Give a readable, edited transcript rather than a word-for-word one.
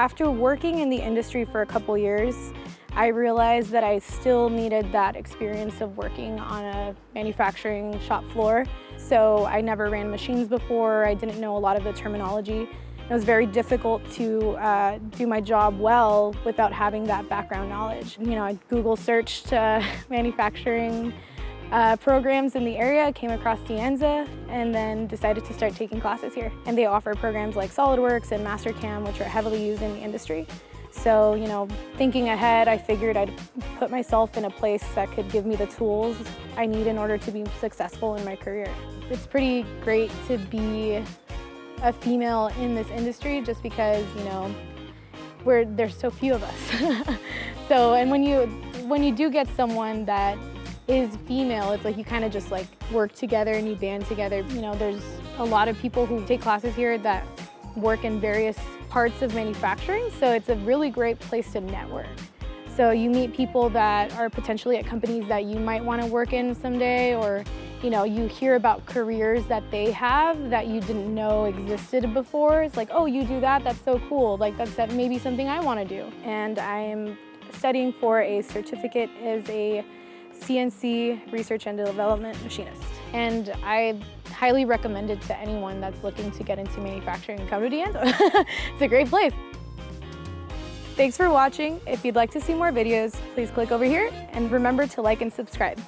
After working in the industry for a couple years, I realized that I still needed that experience of working on a manufacturing shop floor. So I never ran machines before, I didn't know a lot of the terminology. It was very difficult to do my job well without having that background knowledge. You know, I Google searched manufacturing programs in the area, came across deanza, and then decided to start taking classes here. And they offer programs like SolidWorks and Mastercam, which are heavily used in the industry. So, you know, thinking ahead, I figured I'd put myself in a place that could give me the tools I need in order to be successful in my career. It's pretty great to be a female in this industry just because, you know, there's so few of us. So, and when you do get someone that is female, it's like you kind of just like work together and you band together. You know, there's a lot of people who take classes here that work in various parts of manufacturing, so it's a really great place to network. So you meet people that are potentially at companies that you might want to work in someday, or you know, you hear about careers that they have that you didn't know existed before. It's like, oh, you do that? That's so cool. Like that's maybe something I want to do. And I'm studying for a certificate as a CNC research and development machinist. And I highly recommend it to anyone that's looking to get into manufacturing. Come to deanza. It's a great place. Thanks for watching. If you'd like to see more videos, please click over here and remember to like and subscribe.